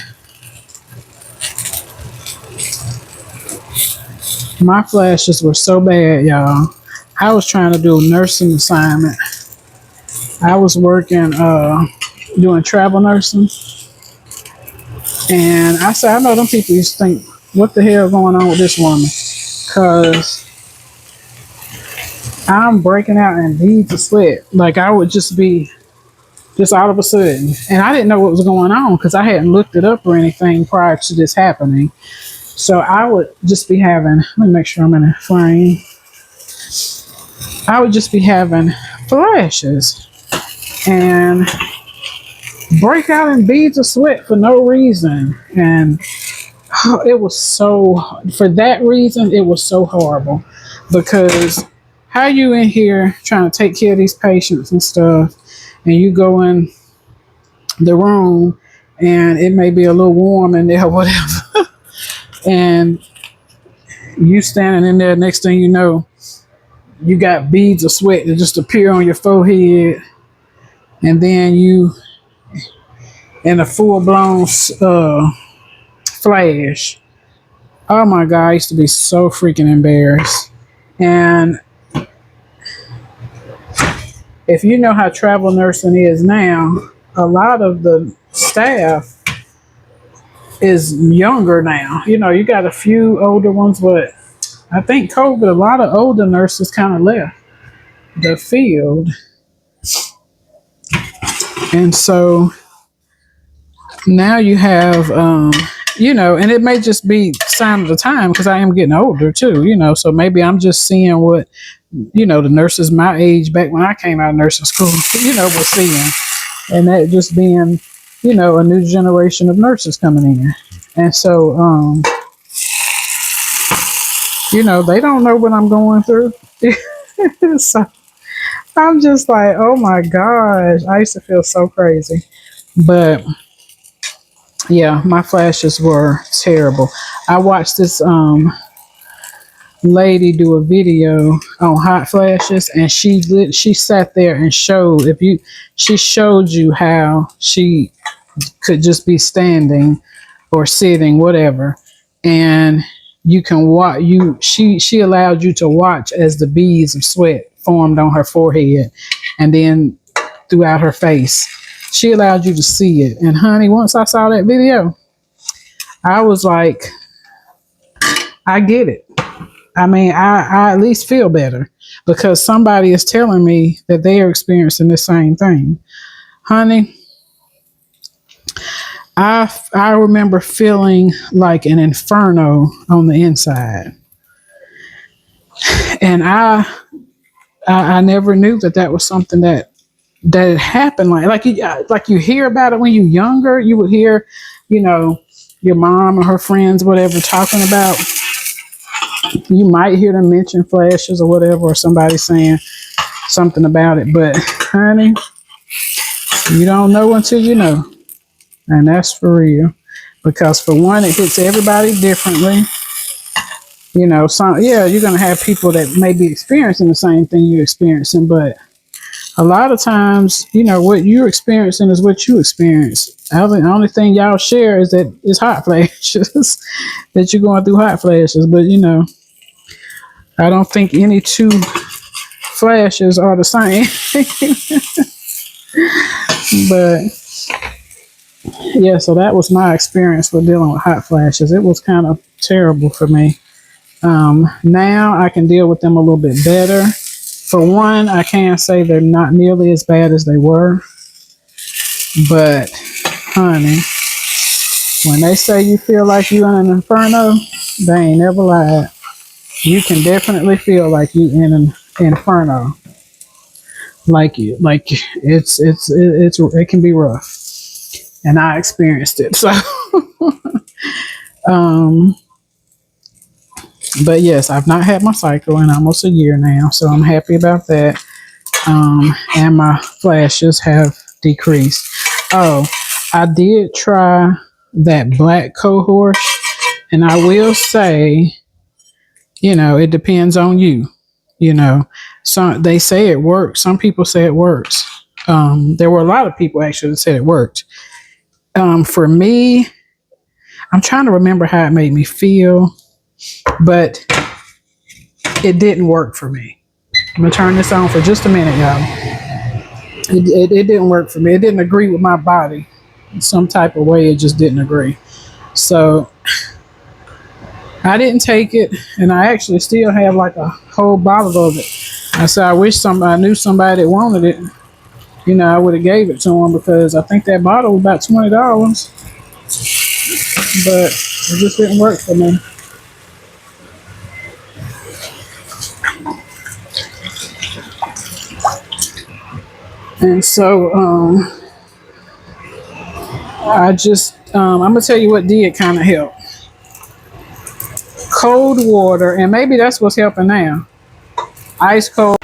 my flashes were so bad, y'all. I was trying to do a nursing assignment. I was working, doing travel nursing. And I said, I know them people used to think, what the hell going on with this woman? Because I'm breaking out in beads of sweat. Like I would just be, just all of a sudden. And I didn't know what was going on because I hadn't looked it up or anything prior to this happening. So I would just be having, let me make sure I'm in a frame. I would just be having flashes and break out in beads of sweat for no reason. And it was so, for that reason, it was so horrible because how you in here trying to take care of these patients and stuff, and you go in the room and it may be a little warm in there or whatever, and you standing in there, next thing you know, you got beads of sweat that just appear on your forehead, and then you in a full-blown flash. Oh my God, I used to be so freaking embarrassed. And if you know how travel nursing is now, a lot of the staff is younger now. You got a few older ones, but I think COVID, a lot of older nurses kind of left the field. And so now you have, and it may just be sign of the time because I am getting older too, so maybe I'm just seeing what, the nurses my age back when I came out of nursing school, were seeing. And that just being, a new generation of nurses coming in. And so, they don't know what I'm going through. So I'm just like, oh my gosh, I used to feel so crazy. But yeah, my flashes were terrible. I watched this lady do a video on hot flashes, and she sat there and she showed you how she could just be standing or sitting, whatever, and you can watch she allowed you to watch as the beads of sweat formed on her forehead and then throughout her face. She allowed you to see it. And honey, once I saw that video, I was like, I get it. I mean, I at least feel better because somebody is telling me that they are experiencing the same thing. Honey, I remember feeling like an inferno on the inside. And I never knew that was something that had happened. Like you hear about it when you're younger. You would hear, your mom or her friends, whatever, talking about. You might hear them mention flashes or whatever, or somebody saying something about it. But honey, you don't know until you know. And that's for real. Because for one, it hits everybody differently. You're going to have people that may be experiencing the same thing you're experiencing, but a lot of times, what you're experiencing is what you experience. The only thing y'all share is that it's hot flashes, that you're going through hot flashes. But, I don't think any two flashes are the same. But yeah, so that was my experience with dealing with hot flashes. It was kind of terrible for me. Now I can deal with them a little bit better. For one, I can say they're not nearly as bad as they were. But honey, when they say you feel like you're in an inferno, they ain't never lied. You can definitely feel like you in an inferno. It can be rough. and I experienced it. So, um, but yes, I've not had my cycle in almost a year now, so I'm happy about that. And my flashes have decreased. Oh, I did try that black cohort, and I will say, it depends on you. Some they say it works. Some people say it works. There were a lot of people actually that said it worked. For me, I'm trying to remember how it made me feel, but it didn't work for me. I'm gonna turn this on for just a minute, y'all. It didn't work for me. It didn't agree with my body in some type of way. It just didn't agree. So I didn't take it, and I actually still have like a whole bottle of it. I said I wish I knew somebody that wanted it. I would have gave it to them because I think that bottle was about $20, but it just didn't work for me. And so I'm gonna tell you what did kind of help. Cold water, and maybe that's what's helping now. Ice cold.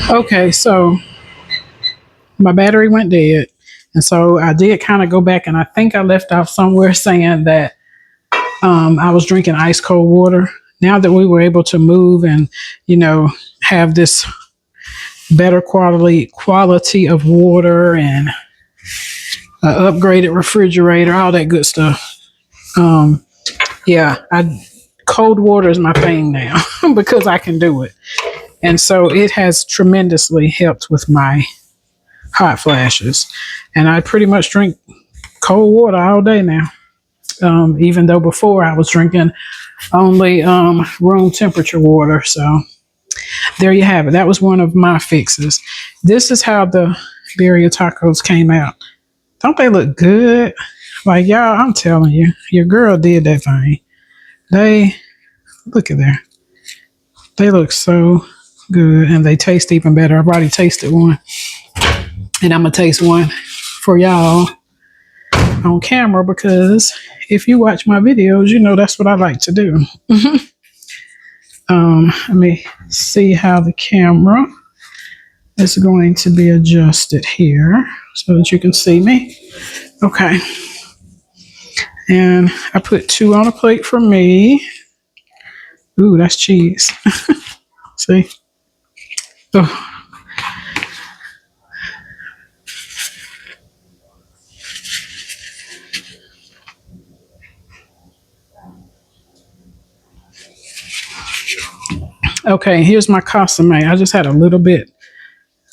Okay, so my battery went dead. And so I did kind of go back, and I think I left off somewhere saying that I was drinking ice cold water. Now that we were able to move and, have this better quality of water and upgraded refrigerator, all that good stuff. Yeah, cold water is my thing now because I can do it. And so it has tremendously helped with my hot flashes. And I pretty much drink cold water all day now. Even though before I was drinking only room temperature water. So there you have it. That was one of my fixes. This is how the Birria tacos came out. Don't they look good? Like, y'all, I'm telling you, your girl did that thing. They, look at there. They look so good, and they taste even better. I've already tasted one, and I'm going to taste one for y'all on camera because if you watch my videos, that's what I like to do. Let me see how the camera is going to be adjusted here so that you can see me. Okay. And I put 2 on a plate for me. Ooh, that's cheese. See? Oh. Okay, here's my consomme. I just had a little bit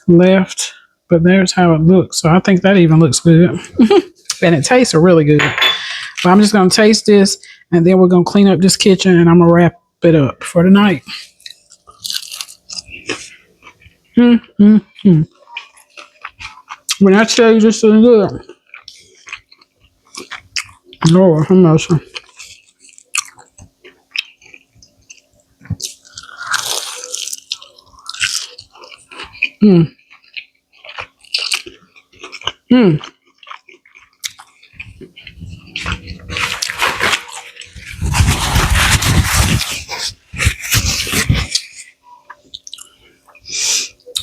left, but there's how it looks. So I think that even looks good. And it tastes really good. But I'm just going to taste this, and then we're going to clean up this kitchen, and I'm going to wrap it up for the night. When I tell you this is good, Lord, how much?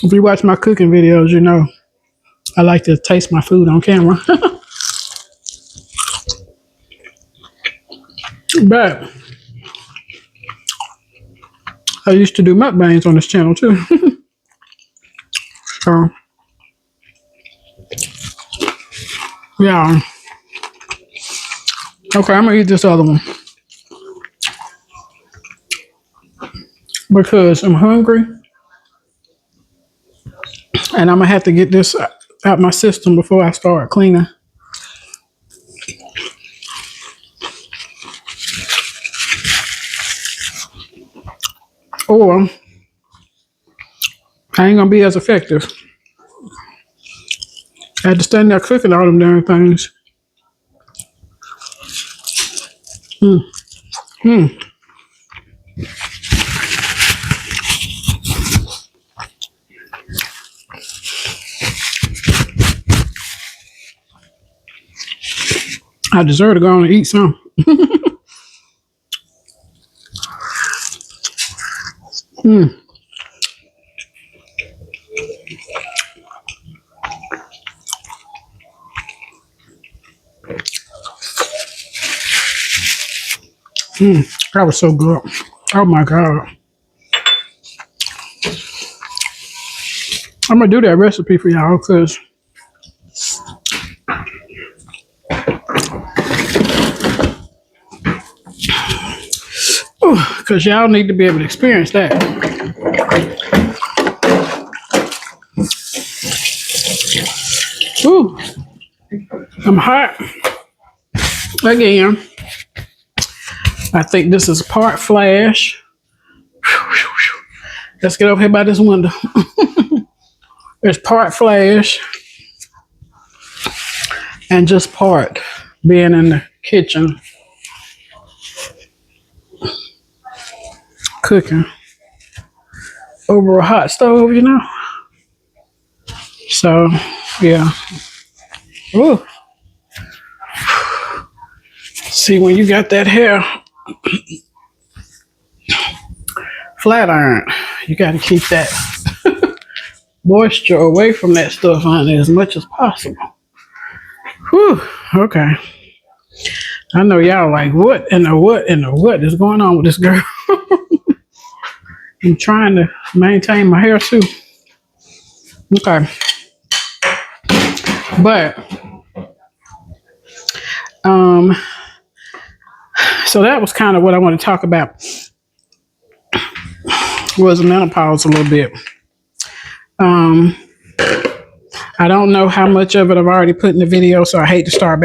If you watch my cooking videos, I like to taste my food on camera. But I used to do mukbangs on this channel too. So, yeah. Okay, I'm going to eat this other one because I'm hungry and I'm going to have to get this out my system before I start cleaning. Or I ain't going to be as effective. I had to stand there cooking all them darn things. I deserve to go on and eat some. That was so good. Oh my God. I'm gonna do that recipe for y'all because y'all need to be able to experience that. Ooh, I'm hot again. I think this is part flash. Let's get over here by this window. There's part flash and just part being in the kitchen cooking over a hot stove, you know. So, yeah. Ooh. See, when you got that hair flat iron, you got to keep that moisture away from that stuff, honey, as much as possible. Whew. Okay. I know y'all like, what in the what is going on with this girl? I'm trying to maintain my hair too. Okay. But so that was kind of what I want to talk about, was menopause a little bit. I don't know how much of it I've already put in the video, so I hate to start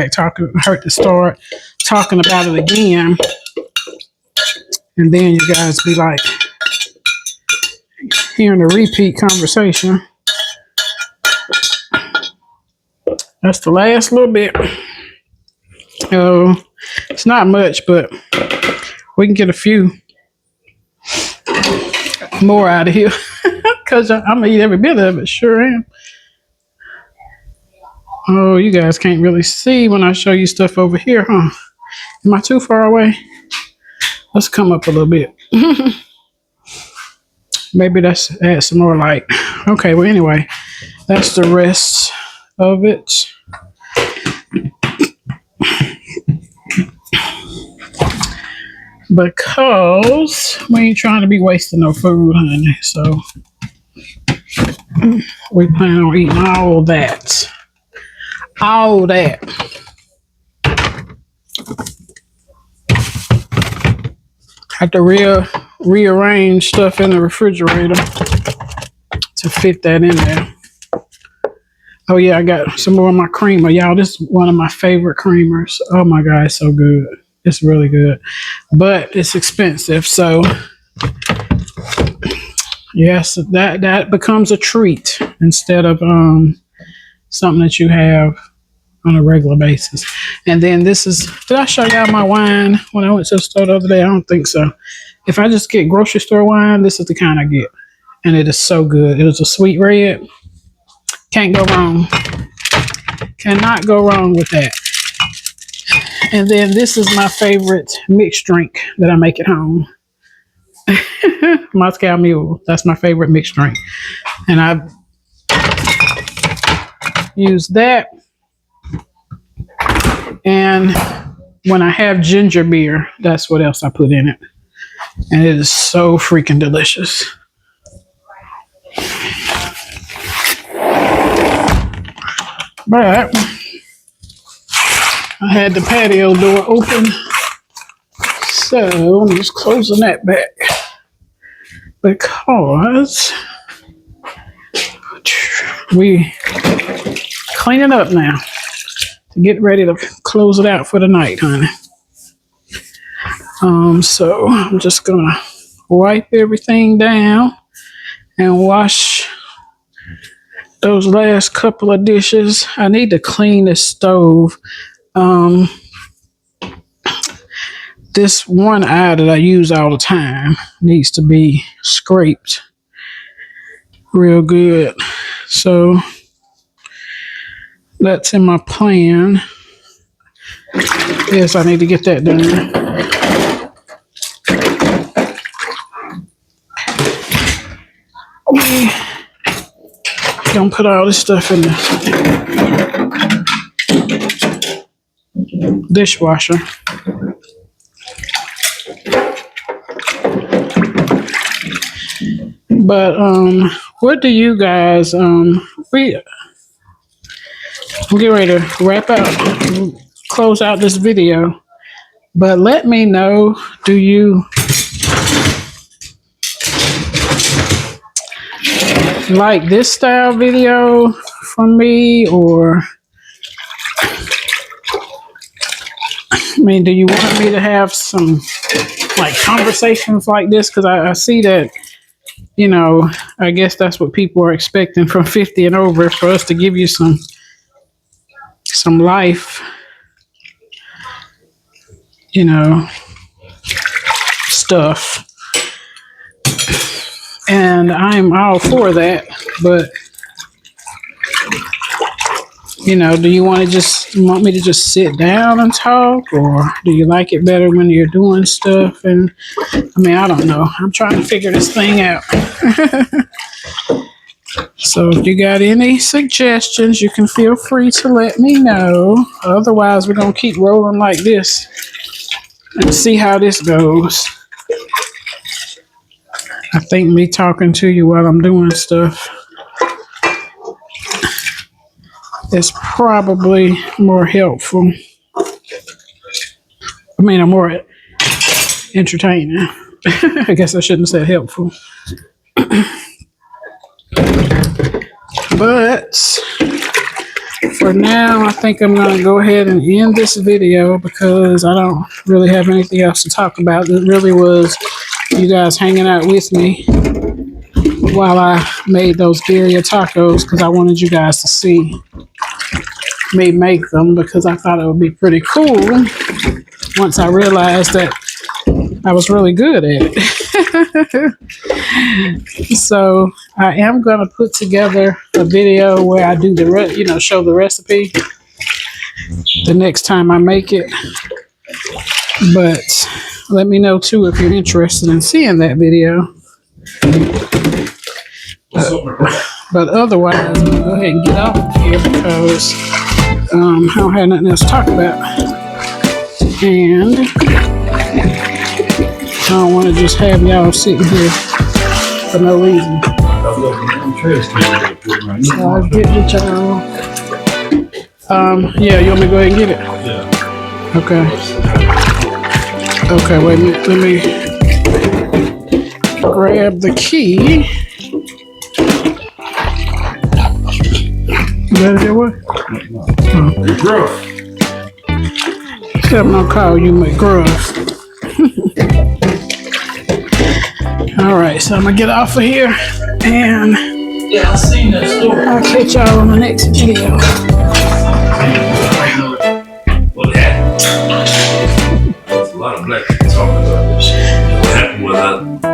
talking about it again. And then you guys be like hearing a repeat conversation. That's the last little bit. Oh, it's not much, but we can get a few more out of here because I'm gonna eat every bit of it. Sure am. Oh, you guys can't really see when I show you stuff over here, huh? Am I too far away? Let's come up a little bit. Maybe that's add some more light. Okay, well, anyway, that's the rest of it. Because we ain't trying to be wasting no food, honey. So we plan on eating all that. All that. Have to rearrange stuff in the refrigerator to fit that in there. Oh yeah, I got some more of my creamer. Y'all, this is one of my favorite creamers. Oh my God, it's so good. It's really good. But it's expensive, so yes, that becomes a treat instead of something that you have on a regular basis. And then this is, did I show y'all my wine when I went to the store the other day? I don't think so. If I just get grocery store wine, this is the kind I get. And it is so good. It was a sweet red. Can't go wrong. Cannot go wrong with that. And then this is my favorite mixed drink that I make at home. Moscow Mule. That's my favorite mixed drink. And I use that. And when I have ginger beer, that's what else I put in it. And it is so freaking delicious. But I had the patio door open. So I'm just closing that back. Because we cleaning up now to get ready to close it out for the night, honey. So I'm just gonna wipe everything down and wash those last couple of dishes. I need to clean this stove. This one eye that I use all the time needs to be scraped real good. So that's in my plan. Yes, I need to get that done. Don't put all this stuff in the dishwasher. But what do you guys I'm getting ready to wrap up, close out this video. But let me know, do you like this style video from me, or I mean, do you want me to have some like conversations like this? Because I see that, you know, I guess that's what people are expecting from 50 and over, for us to give you some life, you know, stuff. And I'm all for that, but you know, do you want me to just sit down and talk, or do you like it better when you're doing stuff? And I mean, I don't know. I'm trying to figure this thing out. So if you got any suggestions, you can feel free to let me know. Otherwise, we're going to keep rolling like this and see how this goes. I think me talking to you while I'm doing stuff is probably more helpful. I mean, I'm more entertaining. I guess I shouldn't say helpful. But for now, I think I'm going to go ahead and end this video because I don't really have anything else to talk about. It really was you guys hanging out with me while I made those birria tacos, because I wanted you guys to see me make them, because I thought it would be pretty cool once I realized that I was really good at it. So I am going to put together a video where I do show the recipe the next time I make it. But let me know too if you're interested in seeing that video. But otherwise, I'm going to go ahead and get off of here because I don't have nothing else to talk about. And I don't want to just have y'all sitting here for no reason. So I'll get with y'all. Yeah, you want me to go ahead and get it? Yeah. Okay. Okay, wait a minute. Let me grab the key. Is that your way? McGruff. I'm gonna call you McGruff. All right, so I'm gonna get off of here, and Yeah, I seen that story. I'll catch y'all on the next video. What happened? There's a lot of black people talking about this shit. What happened was